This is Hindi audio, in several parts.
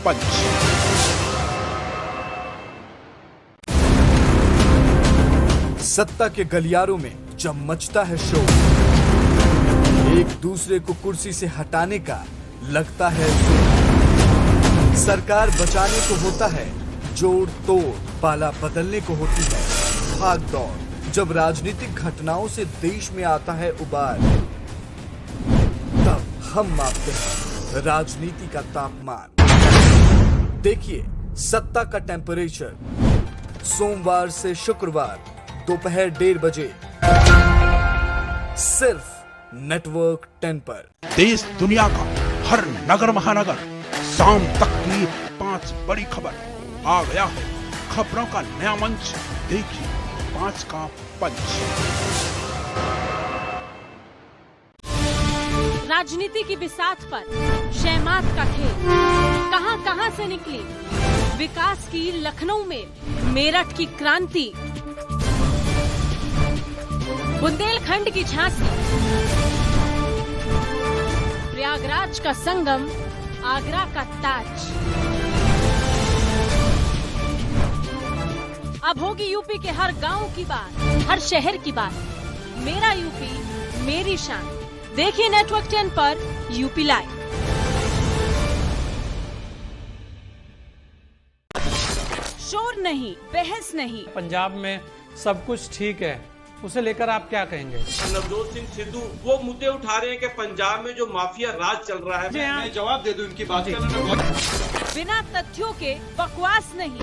पंच। सत्ता के गलियारों में जब मचता है शोर, एक दूसरे को कुर्सी से हटाने का लगता है जोर। सरकार बचाने को होता है जोड़ तोड़, पाला बदलने को होती है भाग दौड़। जब राजनीतिक घटनाओं से देश में आता है उबार, तब हम मापते हैं राजनीति का तापमान। देखिए सत्ता का टेम्परेचर सोमवार से शुक्रवार दोपहर 1:30 बजे सिर्फ नेटवर्क 10 पर। देश दुनिया का हर नगर महानगर, शाम तक की 5 बड़ी खबर। आ गया है खबरों का नया मंच, देखिए 5 का पंच। राजनीति की बिसात पर शहमात का खेल कहां कहां से निकली। विकास की लखनऊ में मेरठ की क्रांति, बुंदेलखंड की झांसी, प्रयागराज का संगम, आगरा का ताज। अब होगी यूपी के हर गांव की बात, हर शहर की बात। मेरा यूपी मेरी शान, देखिए नेटवर्क 10 पर यूपी लाइव। शोर नहीं, बहस नहीं। पंजाब में सब कुछ ठीक है, उसे लेकर आप क्या कहेंगे? नवजोत सिंह सिद्धू वो मुद्दे उठा रहे हैं कि पंजाब में जो माफिया राज चल रहा है। मैं जवाब दे दूं इनकी बात का। बिना तथ्यों के बकवास नहीं।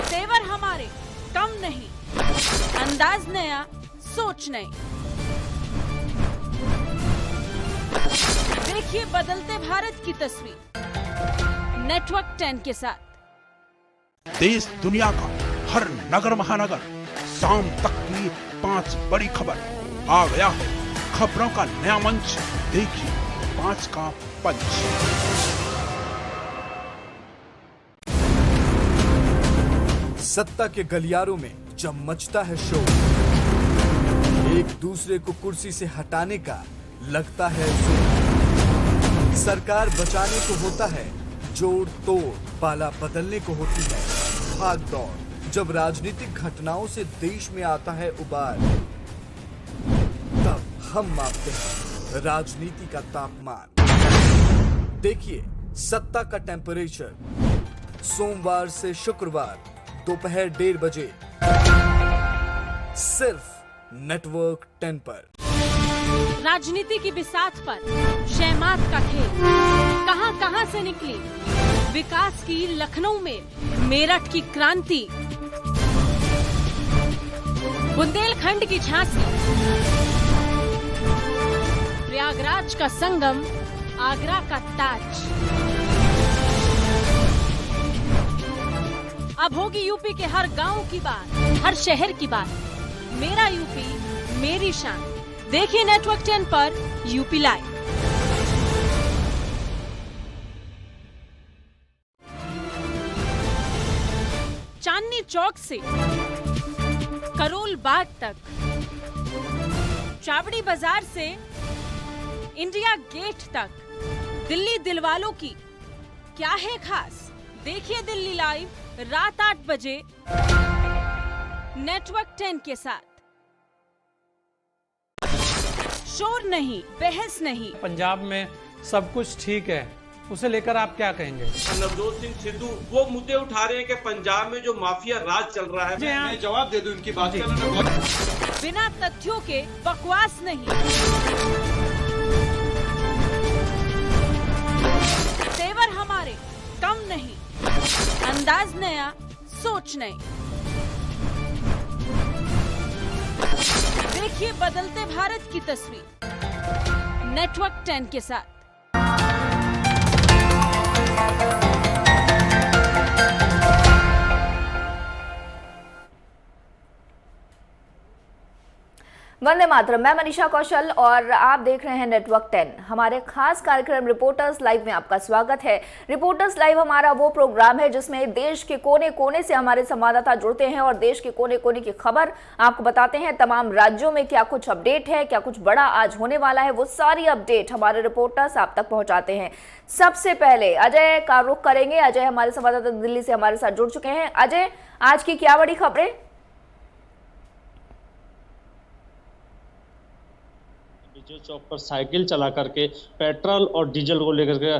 तेवर हमारे कम नहीं, अंदाज नया, सोच नहीं। देखिए बदलते भारत की तस्वीर नेटवर्क 10 के साथ। देश दुनिया का हर नगर महानगर, शाम तक की 5 बड़ी खबर। आ गया है खबरों का नया मंच, देखिए 5 का पंच। सत्ता के गलियारों में जब मचता है शोर, एक दूसरे को कुर्सी से हटाने का लगता है जोर। सरकार बचाने को होता है जोड़ तोड़, पाला बदलने को होती है भाग दौड़। जब राजनीतिक घटनाओं से देश में आता है उबार, तब हम मापते हैं राजनीति का तापमान। देखिए सत्ता का टेम्परेचर सोमवार से शुक्रवार दोपहर 1:30 बजे सिर्फ नेटवर्क 10 पर। राजनीति की बिसात पर शहमात का खेल कहां कहां से निकली। विकास की लखनऊ में मेरठ की क्रांति, बुंदेलखंड की झांसी, प्रयागराज का संगम, आगरा का ताज। अब होगी यूपी के हर गांव की बात, हर शहर की बात। मेरा यूपी मेरी शान, देखिए नेटवर्क 10 पर यूपी लाइव। चांदनी चौक से करोल बाग तक, चावड़ी बाजार से इंडिया गेट तक, दिल्ली दिलवालों की क्या है खास। देखिए दिल्ली लाइव रात 8 बजे नेटवर्क 10 के साथ। शोर नहीं, बहस नहीं। पंजाब में सब कुछ ठीक है, उसे लेकर आप क्या कहेंगे? नवजोत सिंह सिद्धू वो मुद्दे उठा रहे हैं कि पंजाब में जो माफिया राज चल रहा है। मैं जवाब दे दूं इनकी बात का। बिना तथ्यों के बकवास नहीं। तेवर हमारे कम नहीं, अंदाज नया, सोच नहीं। देखिए बदलते भारत की तस्वीर नेटवर्क 10 के साथ। वंदे मातरम। मैं मनीषा कौशल और आप देख रहे हैं नेटवर्क 10। हमारे खास कार्यक्रम रिपोर्टर्स लाइव में आपका स्वागत है। रिपोर्टर्स लाइव हमारा वो प्रोग्राम है जिसमें देश के कोने कोने से हमारे संवाददाता जुड़ते हैं और देश के कोने कोने की खबर आपको बताते हैं। तमाम राज्यों में क्या कुछ अपडेट है, क्या कुछ बड़ा आज होने वाला है, वो सारी अपडेट हमारे रिपोर्टर्स आप तक पहुंचाते हैं। सबसे पहले अजय का रुख करेंगे। अजय हमारे संवाददाता दिल्ली से हमारे साथ जुड़ चुके हैं। अजय, आज की क्या बड़ी खबरें? विजय चौक पर साइकिल चला करके पेट्रोल और डीजल को लेकर के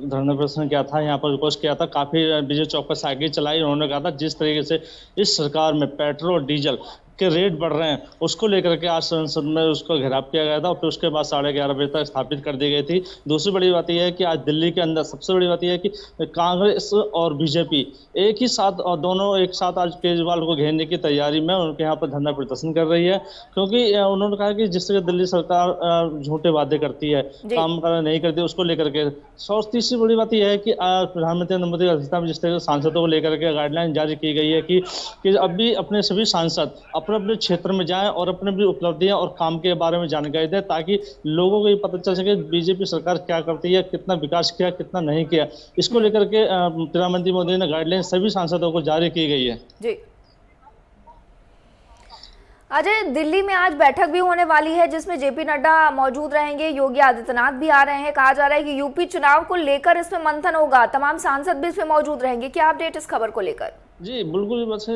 धरना प्रदर्शन किया था, यहाँ पर विरोध किया था। काफी विजय चौक पर साइकिल चलाई। उन्होंने कहा था जिस तरीके से इस सरकार में पेट्रोल और डीजल के रेट बढ़ रहे हैं उसको लेकर के आज संसद में उसको घेराव किया गया था और फिर उसके बाद 11:30 बजे तक स्थापित कर दी गई थी। दूसरी बड़ी बात यह है कि आज दिल्ली के अंदर सबसे बड़ी बात यह है कि कांग्रेस और बीजेपी एक ही साथ और दोनों एक साथ आज केजरीवाल को घेरने की तैयारी में उनके यहाँ पर धरना प्रदर्शन कर रही है, क्योंकि उन्होंने कहा कि जिस तरह दिल्ली सरकार झूठे वादे करती है, काम नहीं करती, उसको लेकर के। और तीसरी बड़ी बात यह है कि प्रधानमंत्री नरेंद्र मोदी की अध्यक्षता में जिस तरह से सांसदों को लेकर के गाइडलाइन जारी की गई है कि अभी अपने सभी सांसद अपने अपने क्षेत्र में जाएं और अपने भी उपलब्धियां और काम के बारे में जानकारी दें, ताकि लोगों को ये पता चल सके बीजेपी सरकार क्या करती है, कितना विकास किया, कितना नहीं किया। इसको लेकर के प्रधानमंत्री मोदी ने गाइडलाइन सभी सांसदों को जारी की गई है। जी अजय, दिल्ली में आज बैठक भी होने वाली है जिसमें जेपी नड्डा मौजूद रहेंगे, योगी आदित्यनाथ भी आ रहे हैं। कहा जा रहा है कि यूपी चुनाव को लेकर इसमें मंथन होगा, तमाम सांसद भी इसमें मौजूद रहेंगे। क्या अपडेट इस खबर को लेकर? जी बिल्कुल, वैसे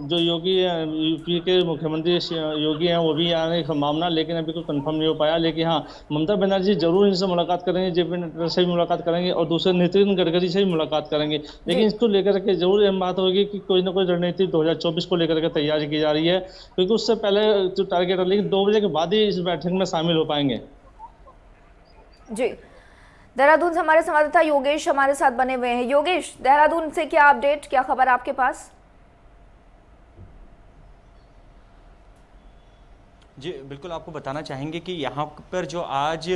जो योगी यूपी के मुख्यमंत्री योगी हैं वो भी आने का मामला, लेकिन अभी कोई कंफर्म नहीं हो पाया। लेकिन हाँ, ममता बनर्जी जरूर इनसे मुलाकात करेंगे, जेपी नड्डा से भी मुलाकात करेंगे और दूसरे नितिन गडकरी से भी मुलाकात करेंगे। लेकिन इसको लेकर के जरूर ये बात होगी कि कोई ना कोई रणनीति 2024 को लेकर के तैयारी की जा रही है, क्योंकि उससे पहले जो टारगेट है, लेकिन 2 बजे के बाद ही इस बैठक में शामिल हो पाएंगे। जी, देहरादून से हमारे संवाददाता योगेश हमारे साथ बने हुए हैं। योगेश, देहरादून से क्या अपडेट, क्या खबर आपके पास? जी बिल्कुल, आपको बताना चाहेंगे कि यहाँ पर जो आज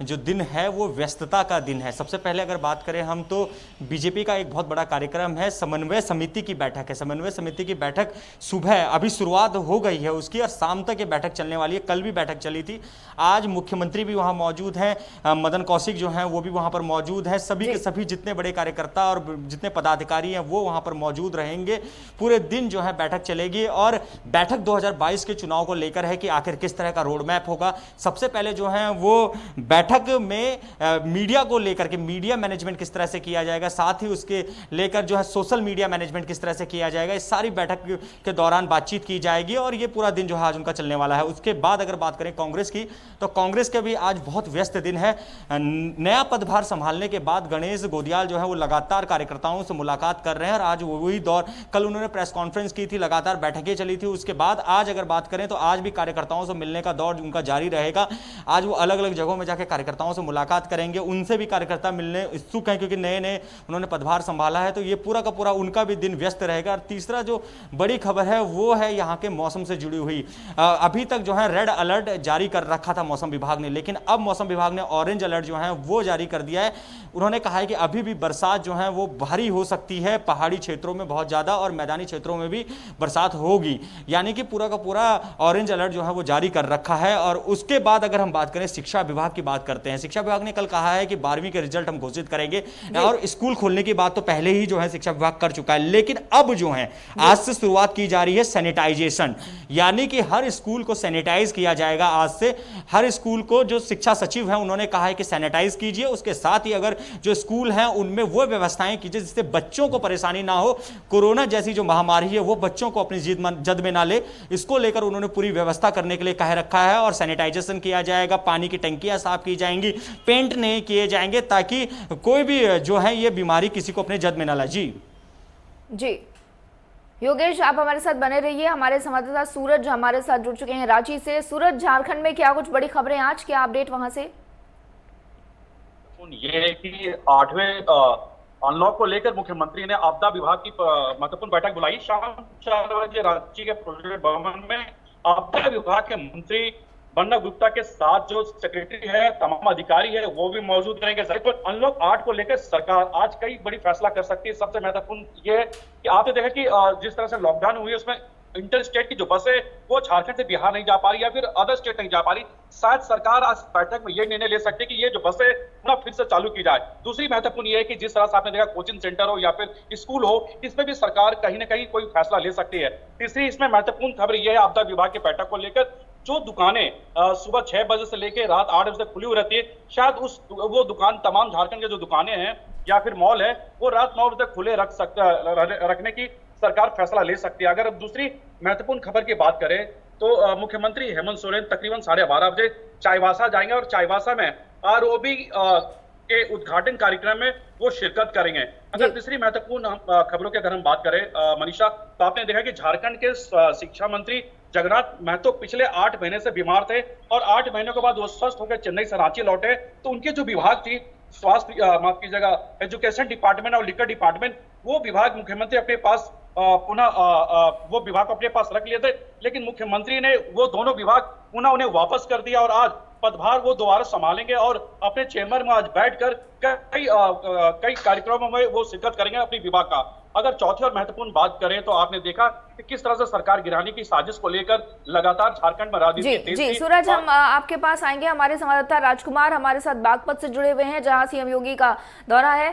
जो दिन है वो व्यस्तता का दिन है। सबसे पहले अगर बात करें हम तो बीजेपी का एक बहुत बड़ा कार्यक्रम है, समन्वय समिति की बैठक है। समन्वय समिति की बैठक सुबह अभी शुरुआत हो गई है उसकी और शाम तक ये बैठक चलने वाली है। कल भी बैठक चली थी, आज मुख्यमंत्री भी वहाँ मौजूद हैं, मदन कौशिक जो हैं वो भी वहाँ पर मौजूद हैं। सभी के सभी जितने बड़े कार्यकर्ता और जितने पदाधिकारी हैं वो वहाँ पर मौजूद रहेंगे। पूरे दिन जो है बैठक चलेगी और बैठक 2022 के चुनाव को लेकर है कि किस तरह का रोड मैप होगा। सबसे पहले जो है वो बैठक में मीडिया को लेकर के मीडिया मैनेजमेंट किस तरह से किया जाएगा, साथ ही उसके लेकर जो है सोशल मीडिया मैनेजमेंट किस तरह से किया जाएगा, इस सारी बैठक के दौरान बातचीत की जाएगी और ये पूरा दिन जो है आज उनका चलने वाला है। उसके बाद अगर बात करें कांग्रेस की, तो कांग्रेस के भी आज बहुत व्यस्त दिन है। नया पदभार संभालने के बाद गणेश गोदियाल जो है वो लगातार कार्यकर्ताओं से मुलाकात कर रहे हैं और आज वही दौर, कल उन्होंने प्रेस कॉन्फ्रेंस की थी, लगातार बैठकें चली थी। उसके बाद आज अगर बात करें तो आज भी कार्यकर्ताओं से मिलने का दौर उनका जारी रहेगा। आज वो अलग अलग जगहों में जाकर कार्यकर्ताओं से मुलाकात करेंगे, उनसे भी कार्यकर्ता मिलने इच्छुक हैं क्योंकि नए नए उन्होंने पदभार संभाला है, तो ये पूरा का पूरा उनका भी दिन व्यस्त रहेगा। और तीसरा जो बड़ी खबर है वो है यहाँ के मौसम से जुड़ी हुई। अभी तक जो है रेड अलर्ट जारी कर रखा था मौसम विभाग ने, लेकिन अब मौसम विभाग ने ऑरेंज अलर्ट जो है वो जारी कर दिया है। उन्होंने कहा है कि अभी भी बरसात जो है वो भारी हो सकती है, पहाड़ी क्षेत्रों में बहुत ज्यादा और मैदानी क्षेत्रों में भी बरसात होगी, यानी कि पूरा का पूरा ऑरेंज अलर्ट जो है वो जारी कर रखा है। और उसके बाद अगर हम बात करें शिक्षा विभाग की बात करते हैं, शिक्षा विभाग ने कल कहा है कि 12वीं के रिजल्ट हम घोषित करेंगे और स्कूल खोलने की बात तो पहले ही जो है शिक्षा विभाग कर चुका है, लेकिन अब जो है आज से शुरुआत की जा रही है सैनिटाइजेशन, यानी कि हर स्कूल को सैनिटाइज किया जाएगा। आज से हर स्कूल को जो शिक्षा सचिव है उन्होंने कहा है कि सैनिटाइज कीजिए, उसके साथ ही अगर जो स्कूल हैं उनमें वो व्यवस्थाएं कीजिए जिससे बच्चों को परेशानी ना हो, कोरोना जैसी जो महामारी है वो बच्चों को अपनी जद में ना ले। इसको लेकर उन्होंने पूरी व्यवस्था करने के लिए कह रखा है और सैनिटाइजेशन किया जाएगा, पानी की टंकियां साफ की जाएंगी, पेंट नहीं किए जाएंगे ताकि कोई भी जो है ये बीमारी किसी को अपने जद में ना लाए। जी योगेश, आप हमारे साथ बने रहिए। हमारे संवाददाता सूरज हमारे साथ जुड़ चुके हैं रांची से। सूरज, झारखंड में क्या कुछ बड़ी खबरें आज, क्या अपडेट वहां से? ये है कि 8वें अनलॉक को लेकर मुख्यमंत्री ने आपदा विभाग की महत्वपूर्ण बैठक बुलाई। शाम 4 बजे रांची के प्रोजेक्ट भवन में आपदा विभाग के मंत्री बन्ना गुप्ता के साथ जो सेक्रेटरी है, तमाम अधिकारी है, वो भी मौजूद रहेंगे। तो अनलॉक 8 को लेकर सरकार आज कई बड़ी फैसला कर सकती है। सबसे महत्वपूर्ण ये है कि आपने देखा कि जिस तरह से लॉकडाउन हुई है उसमें इंटर स्टेट की जो बस है वो झारखंड से बिहार नहीं जा पा रही या फिर अदर स्टेट नहीं जा पा रही, शायद सरकार आज बैठक में ये निर्णय ले सकती है कि ये जो बसें ना फिर से चालू की जाए। दूसरी महत्वपूर्ण ये है कि जिस तरह से आपने देखा कोचिंग सेंटर हो या फिर स्कूल हो, इसमें भी सरकार कहीं ना कहीं कोई फैसला ले सकती है। तीसरी इसमें महत्वपूर्ण खबर यह है आपदा विभाग की बैठक को लेकर, जो दुकानें सुबह 6 बजे से लेकर रात 8 बजे तक खुली हुई रहती है, शायद वो दुकान तमाम झारखंड के जो दुकानें हैं या फिर मॉल है वो रात 9 बजे तक खुले रखने की सरकार फैसला ले सकती है। अगर अब दूसरी महत्वपूर्ण खबर की बात करें तो मुख्यमंत्री हेमंत सोरेन तकरीबन 12:30 बजे चाईबासा जाएंगे और चाईबासा में आरओबी के उद्घाटन कार्यक्रम में वो शिरकत करेंगे। अगर तीसरी महत्वपूर्ण खबरों की अगर हम बात करें मनीषा, तो आपने देखा कि झारखंड के शिक्षा मंत्री जगन्नाथ महतो पिछले 8 महीने से बीमार थे और 8 महीनों के बाद वो स्वस्थ होकर चेन्नई से रांची लौटे, तो उनके जो विभाग थी स्वास्थ्य माफ कीजिएगा एजुकेशन डिपार्टमेंट और लिकर डिपार्टमेंट, वो विभाग मुख्यमंत्री अपने पास पुनः वो विभाग अपने पास रख लिए थे, लेकिन मुख्यमंत्री ने वो दोनों विभाग पुनः उन्हें वापस कर दिया और आज पदभार वो दोबारा संभालेंगे और अपने चेंबर में आज बैठकर कई कार्यक्रमों में वो शिरकत करेंगे अपने विभाग का। अगर चौथी और महत्वपूर्ण बात करें तो आपने देखा कि किस तरह से सरकार गिराने की साजिश को लेकर लगातार झारखंड में राजनीति जी सूरज, हम आपके पास आएंगे। हमारे संवाददाता राजकुमार हमारे साथ बागपत से जुड़े हुए हैं जहां सीएम योगी का दौरा है।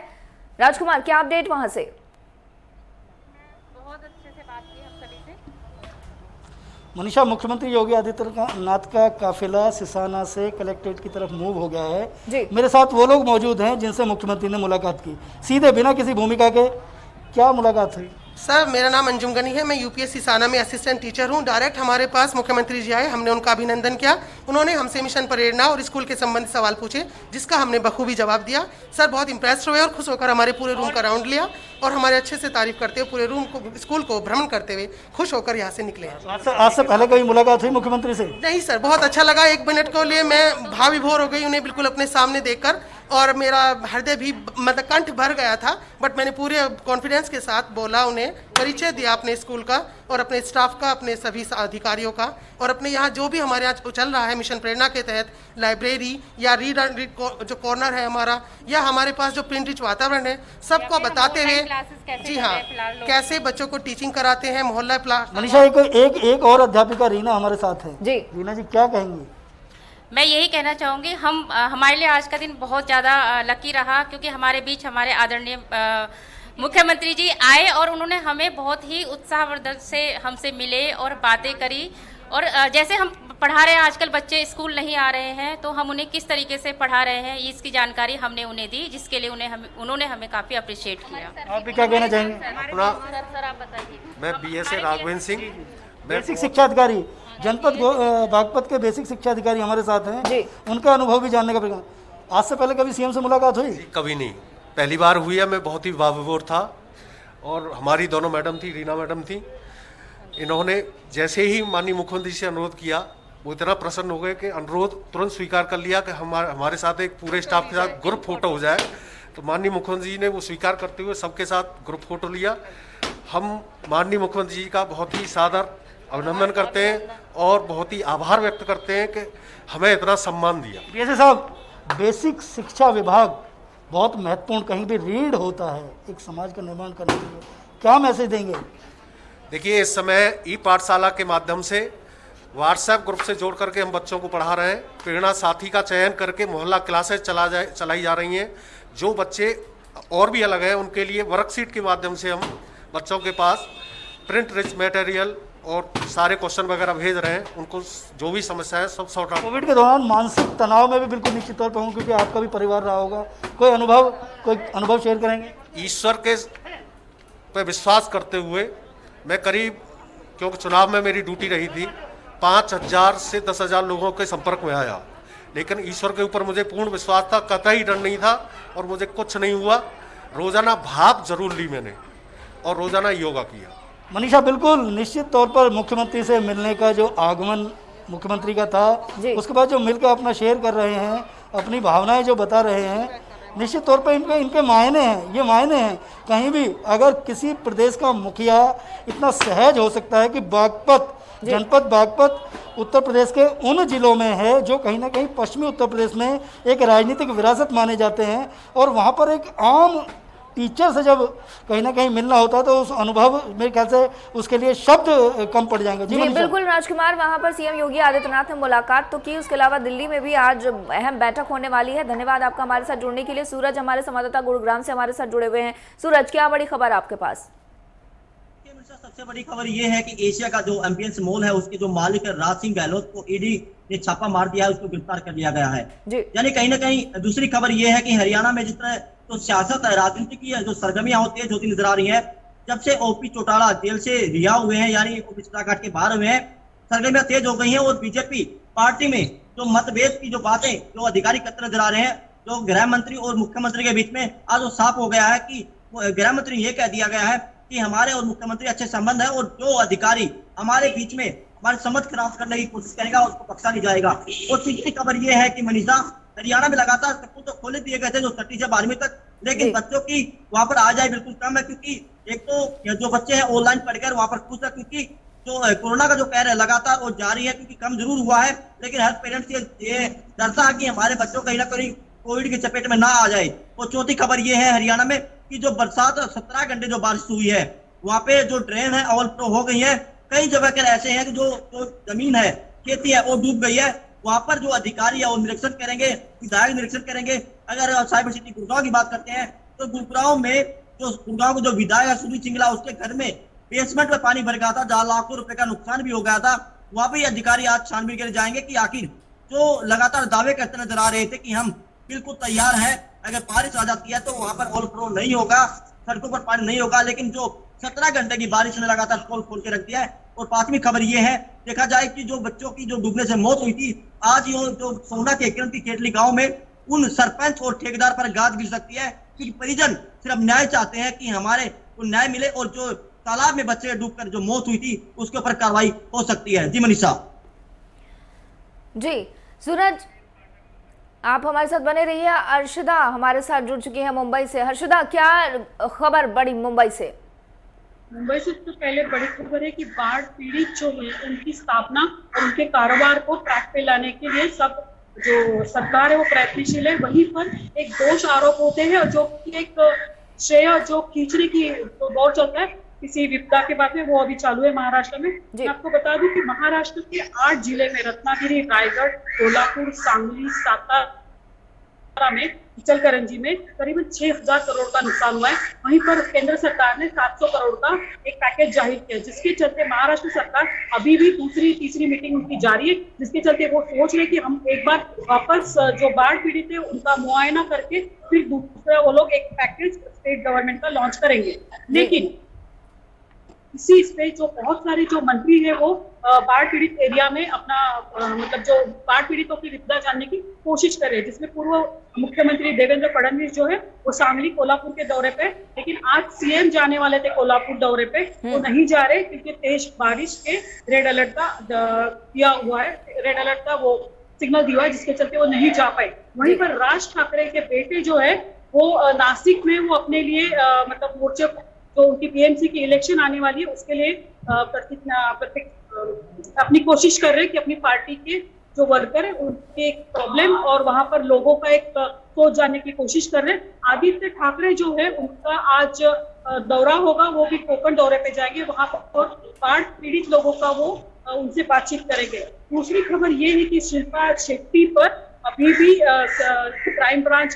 राजकुमार, क्या अपडेट वहां से? बहुत अच्छे से बात की हम सभी से। मनीषा, मुख्यमंत्री योगी आदित्यनाथ का काफिला सिसाना से कलेक्ट्रेट की तरफ मूव हो गया है जी। मेरे साथ वो लोग मौजूद हैं जिनसे मुख्यमंत्री ने मुलाकात की, सीधे बिना किसी भूमिका के क्या मुलाकात हुई? सर, मेरा नाम अंजुम गनी है, मैं यूपीएससी साना में असिस्टेंट टीचर हूं। डायरेक्ट हमारे पास मुख्यमंत्री जी आए, हमने उनका अभिनंदन किया। उन्होंने हमसे मिशन प्रेरणा और स्कूल के संबंधित सवाल पूछे, जिसका हमने बखूबी जवाब दिया। सर बहुत इंप्रेस्ड हुए और खुश होकर हमारे पूरे रूम का राउंड लिया और हमारे अच्छे से तारीफ करते हुए पूरे रूम को, स्कूल को भ्रमण करते हुए खुश होकर यहाँ से निकले। आज से पहले कभी मुलाकात हुई मुख्यमंत्री से? नहीं सर, बहुत अच्छा लगा। 1 मिनट के लिए मैं भाव विभोर हो गई उन्हें बिल्कुल अपने सामने देखकर, और मेरा हृदय भी मतलब कंठ भर गया था, बट मैंने पूरे कॉन्फिडेंस के साथ बोला, उन्हें परिचय दिया अपने स्कूल का और अपने स्टाफ का, अपने सभी अधिकारियों का, और अपने यहाँ जो भी हमारे यहाँ चल रहा है मिशन प्रेरणा के तहत लाइब्रेरी या रीड जो कॉर्नर है हमारा, या हमारे पास जो प्रिंट रिच वातावरण है, सबको बताते हुए जी हाँ कैसे बच्चों को टीचिंग कराते हैं मोहल्ला क्लास। मनीषा, एक और अध्यापिका रीना हमारे साथ है जी। रीना जी, क्या कहेंगी? मैं यही कहना चाहूँगी, हमारे लिए आज का दिन बहुत ज़्यादा लकी रहा, क्योंकि हमारे बीच हमारे आदरणीय मुख्यमंत्री जी आए और उन्होंने हमें बहुत ही उत्साहवर्धक से हमसे मिले और बातें करी। और जैसे हम पढ़ा रहे हैं, आजकल बच्चे स्कूल नहीं आ रहे हैं, तो हम उन्हें किस तरीके से पढ़ा रहे हैं इसकी जानकारी हमने उन्हें दी, जिसके लिए उन्होंने हमें काफ़ी अप्रिशिएट किया। आप भी क्या कहना चाहेंगे? सर आप बताइए। मैं BSA राघवेंद्र सिंह, बेसिक शिक्षा अधिकारी जनपद बागपत के बेसिक शिक्षा अधिकारी हमारे साथ हैं जी। उनका अनुभव भी जानने का प्रयास। आज से पहले कभी सीएम से मुलाकात हुई? कभी नहीं, पहली बार हुई है। मैं बहुत ही भावविभोर था और हमारी दोनों मैडम थी, रीना मैडम थी, इन्होंने जैसे ही माननीय मुख्यमंत्री से अनुरोध किया वो इतना प्रसन्न हो गए कि अनुरोध तुरंत स्वीकार कर लिया कि हमारे साथ एक पूरे स्टाफ के साथ ग्रुप फोटो हो जाए। तो माननीय मुख्यमंत्री जी ने वो स्वीकार करते हुए सबके साथ ग्रुप फोटो लिया। हम माननीय मुख्यमंत्री जी का बहुत ही सादर अभिनंदन करते हैं और बहुत ही आभार व्यक्त करते हैं कि हमें इतना सम्मान दिया। BSA साहब, बेसिक शिक्षा विभाग बहुत महत्वपूर्ण, कहीं भी रीड होता है एक समाज का निर्माण करने के लिए, क्या मैसेज देंगे? देखिए, इस समय ई पाठशाला के माध्यम से व्हाट्सएप ग्रुप से जोड़ करके हम बच्चों को पढ़ा रहे हैं। प्रेरणा साथी का चयन करके मोहल्ला क्लासेस चलाई जा रही हैं। जो बच्चे और भी अलग हैं उनके लिए वर्कशीट के माध्यम से हम बच्चों के पास प्रिंट रिच मटेरियल और सारे क्वेश्चन वगैरह भेज रहे हैं। उनको जो भी समस्या है सब सॉर्ट आउट। कोविड के दौरान मानसिक तनाव में भी बिल्कुल निश्चित तौर पर हूँ, क्योंकि आपका भी परिवार रहा होगा। कोई अनुभव शेयर करेंगे? ईश्वर के पे विश्वास करते हुए मैं करीब, क्योंकि चुनाव में मेरी ड्यूटी रही थी, 5000 से 10,000 लोगों के संपर्क में आया, लेकिन ईश्वर के ऊपर मुझे पूर्ण विश्वास था, कतई डर नहीं था और मुझे कुछ नहीं हुआ। रोजाना भाप जरूर ली मैंने और रोजाना योगा किया। मनीषा, बिल्कुल निश्चित तौर पर मुख्यमंत्री से मिलने का जो आगमन मुख्यमंत्री का था, उसके बाद जो मिलकर अपना शेयर कर रहे हैं, अपनी भावनाएं जो बता रहे हैं, निश्चित तौर पर इनके मायने हैं। ये मायने हैं, कहीं भी अगर किसी प्रदेश का मुखिया इतना सहज हो सकता है कि बागपत जनपद बागपत उत्तर प्रदेश के उन जिलों में है जो कहीं ना कहीं पश्चिमी उत्तर प्रदेश में एक राजनीतिक विरासत माने जाते हैं, और वहाँ पर एक आम टीचर से जब कहीं ना कहीं मिलना होता है तो उस अनुभव मेरे ख्याल से उसके लिए शब्द कम पड़ जाएंगे। जी बिल्कुल राजकुमार, वहां पर सीएम योगी आदित्यनाथ ने मुलाकात तो की, उसके अलावा दिल्ली में भी आज अहम बैठक होने वाली है। धन्यवाद आपका हमारे साथ जुड़ने के लिए। सूरज हमारे संवाददाता गुरुग्राम से हमारे साथ जुड़े हुए हैं। सूरज, क्या बड़ी खबर आपके पास? सबसे बड़ी खबर यह है कि एशिया का जो एम्पियंस मॉल है उसके जो मालिक है राज सिंह गहलोत को ईडी ने छापा मार दिया है, उसको गिरफ्तार कर लिया गया है। यानी कहीं ना कहीं दूसरी खबर यह है कि हरियाणा में जिस तरह तो सियासत है, राजनीति की जो सरगर्मियां होती है, होती नजर आ रही है। जब से ओपी चौटाला जेल से रिहा हुए हैं, यानी वो पिछड़ाघाट के बाहर हुए हैं, सरगर्मियां तेज हो गई हैं और बीजेपी पार्टी में जो मतभेद की जो बातें जो अधिकारी करते नजर आ रहे हैं, जो गृह मंत्री और मुख्यमंत्री के बीच में आज वो साफ हो गया है कि गृह मंत्री ये कह दिया गया है कि हमारे और मुख्यमंत्री अच्छे संबंध है और जो अधिकारी हमारे बीच में हमारे समझ खराब करने की कोशिश करेगा उसको बख्शा नहीं जाएगा। और तीसरी खबर यह है कि मनीषा, हरियाणा में लगातार स्कूल तो खोले दिए गए थे जो 6वीं से 12वीं तक, लेकिन बच्चों की वहां पर आ जाए बिल्कुल कम है, क्योंकि एक तो जो बच्चे हैं ऑनलाइन पढ़कर वहां पर खुश है, क्योंकि जो कोरोना का जो कहर है लगातार वो जारी है, क्योंकि कम जरूर हुआ है, लेकिन हर पेरेंट्स ये डरता है कि हमारे बच्चों कहीं ना कहीं कोविड की चपेट में ना आ जाए। और चौथी खबर ये है हरियाणा में कि जो बरसात 17 घंटे जो बारिश हुई है वहां पे जो ड्रेन है ओवरफ्लो हो गई है। कई जगह के ऐसे हैं कि जो जमीन है, खेती है, वो डूब गई है। वहां पर जो अधिकारी है वो निरीक्षण करेंगे, विधायक निरीक्षण करेंगे। अगर साइबर सिटी गुड़गांव की बात करते हैं तो गुड़गांव में जो गुड़गांव के जो विधायक है सुनील चिंगला, उसके घर में बेसमेंट में पानी भर गया था, जहां लाखों रुपए का नुकसान भी हो गया था। वहां पर अधिकारी आज छानबीन कर जाएंगे कि आखिर जो लगातार दावे करते नजर आ रहे थे कि हम बिल्कुल तैयार है, अगर बारिश आ जाती है तो वहां पर ओवरफ्लो नहीं होगा, सड़कों पर पानी नहीं होगा, लेकिन जो 17 घंटे की बारिश ने लगातार खोल के रख दिया है। और पांचवी खबर ये है, देखा जाए कि जो बच्चों की जो डूबने से मौत हुई थी, आज ये जो सोना के किरण की केटली गांव में उन सरपंच और ठेकेदार पर गाज गिर सकती है, क्योंकि परिजन सिर्फ न्याय चाहते हैं कि हमारे को न्याय मिले और जो तालाब में बच्चे डूबकर जो मौत हुई थी उसके ऊपर कार्रवाई हो सकती है। जी मनीषा। जी सूरज, आप हमारे साथ बने रहिए। अर्शदा हमारे साथ जुड़ चुकी है मुंबई से। हर्षदा, क्या खबर बड़ी मुंबई से? मुंबई से तो पहले बड़ी खबर है कि बाढ़ पीड़ित जो है उनकी स्थापना और उनके कारोबार को ट्रैक पे लाने के लिए सब जो सरकार है वो प्रयत्नशील है। वहीं पर एक दोष आरोप होते हैं और जो एक श्रेय जो खींचने की तो दौर चलता है किसी विपदा के बाद में, वो अभी चालू है महाराष्ट्र में। मैं आपको बता दूं कि महाराष्ट्र के 8 जिले में रत्नागिरी, रायगढ़, कोल्हापुर, सांगली, सातारा में, इचलकरंजी में करीबन 6000 करोड़ का नुकसान हुआ है। वहीं पर केंद्र सरकार ने 700 करोड़ का एक पैकेज जाहिर किया, जिसके चलते महाराष्ट्र सरकार अभी भी दूसरी तीसरी मीटिंग उनकी जारी है, जिसके चलते वो सोच रहे कि हम एक बार वापस जो बाढ़ पीड़ित है उनका मुआयना करके फिर दूसरा वो लोग एक पैकेज स्टेट गवर्नमेंट का लॉन्च करेंगे। लेकिन इसी पे जो बहुत सारे जो मंत्री है वो बाढ़ पीड़ित एरिया में अपना मतलब जो बाढ़ पीड़ितों की विपदा जानने की कोशिश कर रहे हैं, जिसमें पूर्व मुख्यमंत्री देवेंद्र फडणवीस जो है वो सांगली, कोल्हापुर के दौरे पे, लेकिन आज सीएम जाने वाले थे कोल्हापुर दौरे पे, वो नहीं जा रहे क्योंकि तेज बारिश के रेड अलर्ट का दिया हुआ है, रेड अलर्ट का वो सिग्नल दिया है, जिसके चलते वो नहीं जा पाए। वहीं पर राज ठाकरे के बेटे जो है वो नासिक में वो अपने लिए मतलब मोर्चे तो उनकी पीएमसी की इलेक्शन आने वाली है उसके लिए अपनी कोशिश कर रहे हैं कि अपनी पार्टी के जो वर्कर है उनके एक प्रॉब्लम और वहां पर लोगों का एक सोच जानने की कोशिश कर रहे हैं। आदित्य ठाकरे जो है उनका आज दौरा होगा, वो भी कोकण दौरे पे जाएंगे, वहां पर बाढ़ पीड़ित लोगों का वो उनसे बातचीत करेंगे। दूसरी खबर ये है कि शिल्पा शेट्टी पर अभी भी क्राइम ब्रांच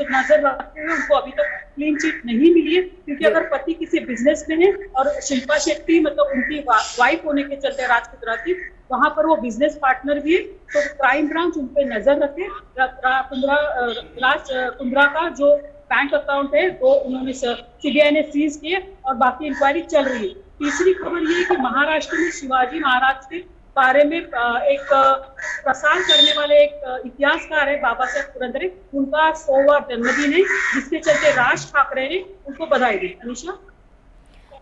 नजर रखते हुए उनको अभी तक क्लीन चिट नहीं मिली है, क्योंकि अगर पति किसी बिजनेस में है और शिल्पा शेट्टी मतलब उनकी वाइफ होने के चलते राज गुजराती वहां पर वो बिजनेस पार्टनर भी है, तो क्राइम ब्रांच उन पे नजर रखे। राज कुंद्रा का जो बैंक अकाउंट है वो उन्होंने सीबीआई ने सीज किए और बाकी इंक्वायरी चल रही है। तीसरी खबर ये है कि महाराष्ट्र में शिवाजी महाराज के बारे में एक प्रसार करने वाले एक इतिहासकार है बाबा साहेब पुरंदरे, उनका 100वां जन्मदिन है, जिसके चलते राज ठाकरे ने उनको बधाई दी। अनिशा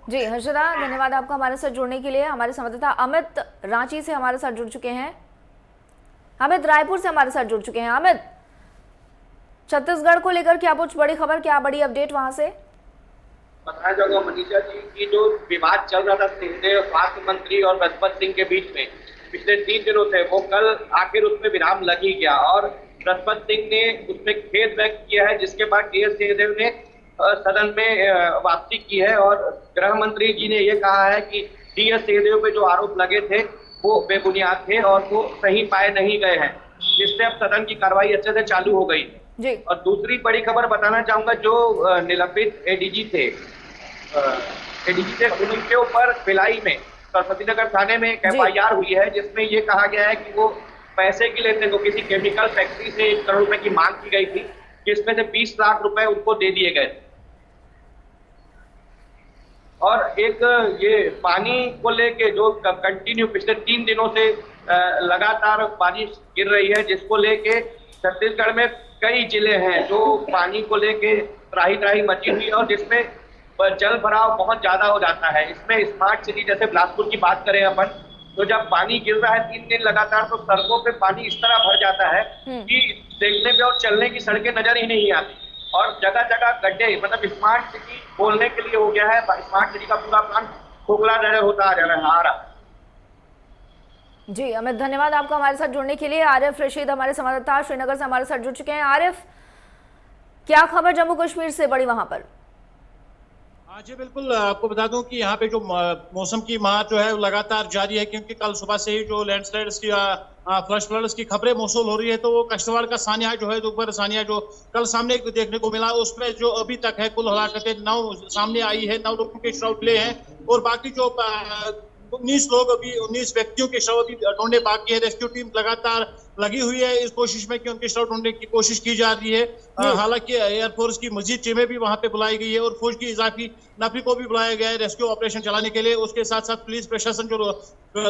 जी, हर्षदा धन्यवाद आपका हमारे साथ जुड़ने के लिए। हमारे संवाददाता अमित रांची से हमारे साथ जुड़ चुके हैं, अमित रायपुर से हमारे साथ जुड़ चुके हैं। अमित, छत्तीसगढ़ को लेकर क्या कुछ बड़ी खबर, क्या बड़ी अपडेट वहां से? बताया जाएगा मनीषा जी की जो विवाद चल रहा था सिंहदेव स्वास्थ्य मंत्री और ब्रजपत सिंह के बीच में पिछले 3 दिनों से, वो कल आखिर उसमें विराम लग ही गया और बृहस्पति सिंह ने उसमें खेद व्यक्त किया है, जिसके बाद टी एस सिंहदेव ने सदन में वापसी की है और गृह मंत्री जी ने ये कहा है कि टी एस सिंहदेव पे जो आरोप लगे थे वो बेबुनियाद थे और वो सही पाए नहीं गए हैं, जिससे अब सदन की कार्रवाई अच्छे से चालू हो गई जी। और दूसरी बड़ी खबर बताना चाहूंगा, जो निलंबित एडीजी थे उनके ऊपर भिलाई में सरस्वती नगर थाने में एक FIR हुई है, जिसमें ये कहा गया है कि वो पैसे के लेते को किसी केमिकल फैक्ट्री से 1 करोड़ रुपए की मांग की गई थी, जिसमें से 20 लाख रुपए उनको दे दिए गए। और एक ये पानी को लेके जो कंटिन्यू पिछले 3 दिनों से लगातार बारिश गिर रही है, जिसको लेके छत्तीसगढ़ में कई जिले हैं जो पानी को लेके त्राही त्राही मची हुई है और जिसमें जल भराव बहुत ज्यादा हो जाता है। इसमें स्मार्ट सिटी जैसे बिलासपुर की बात करें अपन, तो जब पानी गिर रहा है 3 दिन लगातार, तो सड़कों पे पानी इस तरह भर जाता है कि देखने पे और चलने की सड़कें नजर ही नहीं आती और जगह जगह गड्ढे। मतलब स्मार्ट सिटी बोलने के लिए हो गया है, स्मार्ट सिटी का पूरा प्लान खोखला नजर होता आ रहा। जी अमित, धन्यवाद आपका हमारे साथ जुड़ने के लिए। आरिफ रशीद हमारे संवाददाता श्रीनगर से हमारे साथ जुड़ चुके हैं। आरिफ, क्या खबर जम्मू कश्मीर से बड़ी वहां पर? हाँ जी बिल्कुल, आपको बता दूं कि यहाँ पे जो मौसम की मार जो है लगातार जारी है, क्योंकि कल सुबह से ही जो लैंडस्लाइड्स की फ्लश फ्लड्स की खबरें मौसूल हो रही है। तो वो कश्तवाड़ का सानिया जो है, दोपहर सानिया जो कल सामने देखने को मिला, उसमें जो अभी तक है कुल हलाकतें 9 सामने आई है, 9 लोगों के शव मिले हैं और बाकी जो 19 व्यक्तियों के शव अभी ढूंढने बाकी है। रेस्क्यू टीम लगातार लगी हुई है इस कोशिश में कि उनके शव ढूंढने की कोशिश की जा रही है। हालांकि एयरफोर्स की मजीद टीमें भी वहां पे बुलाई गई है और फौज की इजाफी नफरी को भी बुलाया गया है रेस्क्यू ऑपरेशन चलाने के लिए। उसके साथ साथ पुलिस प्रशासन जो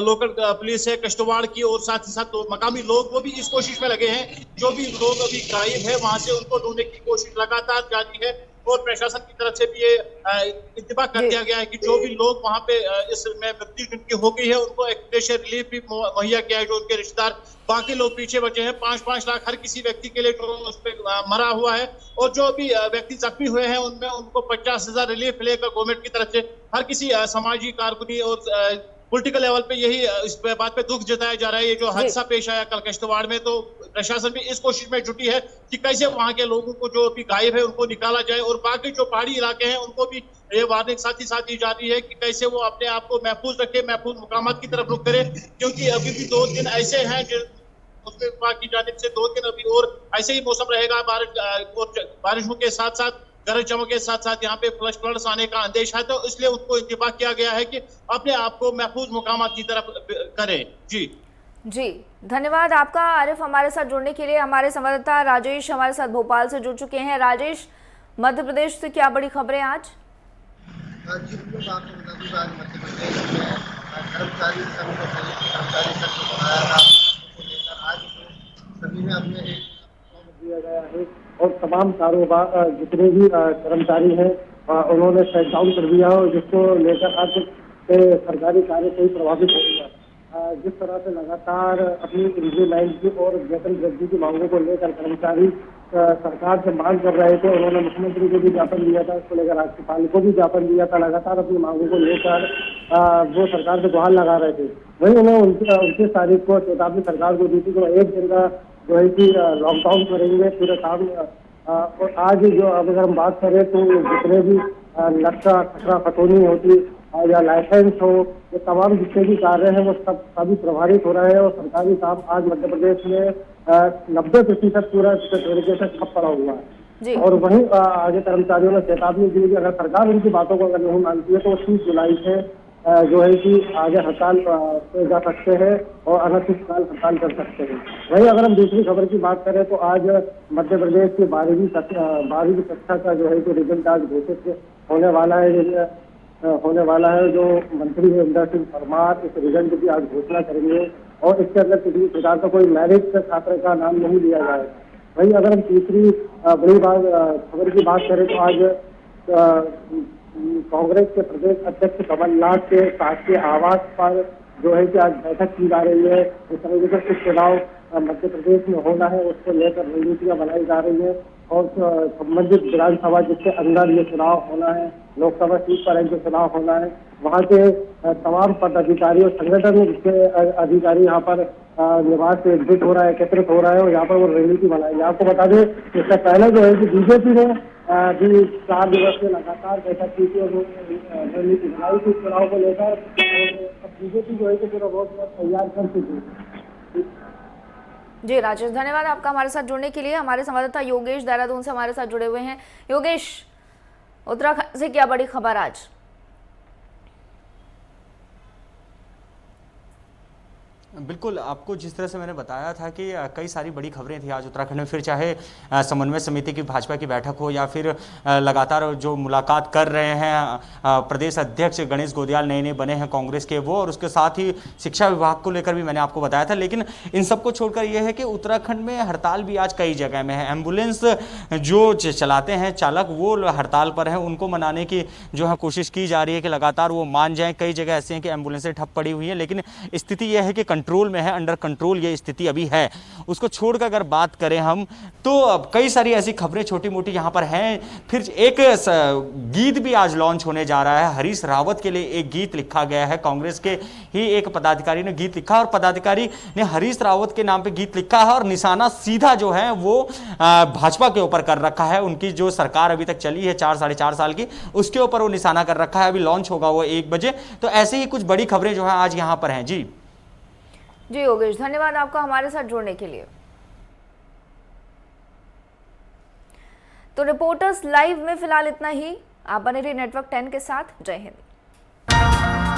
लोकल पुलिस है कश्तवाड़ की और साथ ही साथ मकामी लोग वो भी इस कोशिश में लगे हैं। जो भी लोग अभी गायब है वहां से उनको ढूंढने की कोशिश लगातार जारी है और प्रशासन की तरफ से भी ये इत्तेफाक कर दिया गया है कि जो भी लोग वहां पे इसमें मृत्यु जिनकी हो गई है उनको एक रिलीफ भी मुहैया किया है। जो उनके रिश्तेदार बाकी लोग पीछे बचे हैं, 5-5 लाख हर किसी व्यक्ति के लिए जो उस पर मरा हुआ है और जो भी व्यक्ति जख्मी हुए हैं उनमें उनको 50,000 रिलीफ लेकर गवर्नमेंट की तरफ से हर किसी सामाजिक कारकुनी और पॉलिटिकल लेवल पे यही इस बात पे दुख जताया जा रहा है। ये जो हादसा पेश आया कल कश्तवाड़ में, तो प्रशासन भी इस कोशिश में जुटी है कि कैसे वहां के लोगों को जो अभी गायब है उनको निकाला जाए और बाकी जो पहाड़ी इलाके हैं उनको भी ये वार्निंग साथ ही साथ दी जा रही है कि कैसे वो अपने आप को महफूज रखे, महफूज मुकामात की तरफ रुख करे, क्योंकि अभी भी 2 दिन ऐसे हैं उसके बाकी जानिब से 2 दिन अभी और ऐसे ही मौसम रहेगा। बारिशों के साथ साथ गरज चमक के साथ साथ यहाँ पे फ्लश फ्लड्स आने का अंदेशा है, तो इसलिए उनको इंतबाह किया गया है कि अपने आप को महफूज मुकामात की तरफ करें। जी धन्यवाद आपका आरिफ हमारे साथ जुड़ने के लिए। हमारे संवाददाता राजेश हमारे साथ भोपाल से जुड़ चुके हैं। राजेश, मध्य प्रदेश से क्या बड़ी खबरें आज? जी बिल्कुल, आपको बता दूं आज मध्य प्रदेश में कर्मचारी संघ को कर्मचारी संघ को बनाया था, उसको लेकर आज सभी ने अपने एक दिया गया है और तमाम कारोबार जितने भी कर्मचारी हैं उन्होंने शट डाउन कर दिया और जिसको लेकर आज सरकारी कार्य से प्रभावित हो गया। जिस तरह से लगातार अपनी इंक्रीमेंट की और वेतन वृद्धि की मांगों को लेकर कर्मचारी सरकार से मांग कर रहे थे, उन्होंने मुख्यमंत्री को भी ज्ञापन दिया था, इसको लेकर राज्यपाल को भी ज्ञापन दिया था। लगातार अपनी मांगों को लेकर वो सरकार से गुहार लगा रहे थे। वहीं उन्हें 29 तारीख को चेतावनी सरकार को दी थी कि 1 दिन का जो है कि लॉकडाउन करेंगे पूरे काम। और आज जो अगर हम बात करें तो जितने भी नक्शा खसरा खतौनी होती या लाइसेंस हो, ये तमाम जितने भी कार्य हैं वो सब सभी प्रभावित हो रहे हैं और सरकारी काम आज मध्य प्रदेश में 90% पूरा तरीके से ठप पड़ा हुआ है। और वहीं आगे कर्मचारियों ने चेतावनी दी कि अगर सरकार उनकी बातों को अगर नहीं मानती है तो 30 जुलाई से जो है कि आगे हड़ताल पे जा सकते हैं और अनिश्चितकाल हड़ताल कर सकते हैं। वहीं अगर हम दूसरी खबर की बात करें तो आज मध्य प्रदेश की 12वीं कक्षा का जो है कि रिजल्ट आज घोषित होने वाला है। जो मंत्री है इंदर सिंह परमार इस रिजल्ट की आज घोषणा करेंगे और इसके अंदर किसी प्रकार का कोई मेरिट छात्र का नाम नहीं लिया जाएगा। वहीं अगर हम तीसरी बड़ी खबर की बात करें तो आज कांग्रेस के प्रदेश अध्यक्ष कमलनाथ के शासकीय आवास पर जो है कि आज बैठक की जा रही है। इस तरीके से कुछ चुनाव मध्य प्रदेश में होना है, उसको लेकर रणनीतियां बनाई जा रही है। और संबंधित विधानसभा जिसके अंदर ये चुनाव होना है, लोकसभा सीट पर जो चुनाव होना है, वहाँ के तमाम पदाधिकारी और संगठन के अधिकारी यहाँ पर निवास से एकजुट हो रहा है, एकत्रित हो रहा है और यहाँ पर वो रणनीति बनाएंगे। आपको बता दें इससे पहले जो है कि बीजेपी ने भी 4 दिवस से लगातार बैठक की थी और रणनीति बनाई थी चुनाव को लेकर। बीजेपी जो है कि पूरा रोड मैप तैयार कर चुकी है। जी राजेश, धन्यवाद आपका हमारे साथ जुड़ने के लिए। हमारे संवाददाता योगेश देहरादून से हमारे साथ जुड़े हुए हैं। योगेश, उत्तराखंड से क्या बड़ी खबर आज? बिल्कुल, आपको जिस तरह से मैंने बताया था कि कई सारी बड़ी खबरें थी आज उत्तराखंड में, फिर चाहे समन्वय समिति की भाजपा की बैठक हो या फिर लगातार जो मुलाकात कर रहे हैं प्रदेश अध्यक्ष गणेश गोदियाल नए बने हैं कांग्रेस के वो, और उसके साथ ही शिक्षा विभाग को लेकर भी मैंने आपको बताया था। लेकिन इन सबको छोड़कर यह है कि उत्तराखंड में हड़ताल भी आज कई जगह में है। एम्बुलेंस जो चलाते हैं चालक वो हड़ताल पर हैं, उनको मनाने की जो है कोशिश की जा रही है कि लगातार वो मान जाएँ। कई जगह ऐसे हैं कि एम्बुलेंसें ठप पड़ी हुई हैं, लेकिन स्थिति यह है कि कंट्रोल में है, अंडर कंट्रोल ये स्थिति अभी है। उसको छोड़कर अगर बात करें हम तो कई सारी ऐसी खबरें छोटी मोटी यहाँ पर हैं। फिर एक गीत भी आज लॉन्च होने जा रहा है। हरीश रावत के लिए एक गीत लिखा गया है, कांग्रेस के ही एक पदाधिकारी ने गीत लिखा और पदाधिकारी ने हरीश रावत के नाम पे गीत लिखा है और निशाना सीधा जो है वो भाजपा के ऊपर कर रखा है। उनकी जो सरकार अभी तक चली है 4 साढ़े 4 साल की, उसके ऊपर वो निशाना कर रखा है। अभी लॉन्च होगा वो 1 बजे। तो ऐसे ही कुछ बड़ी खबरें जो है आज यहाँ पर हैं। जी योगेश, धन्यवाद आपका हमारे साथ जुड़ने के लिए। तो रिपोर्टर्स लाइव में फिलहाल इतना ही। आप बने रहिए नेटवर्क 10 के साथ। जय हिंद।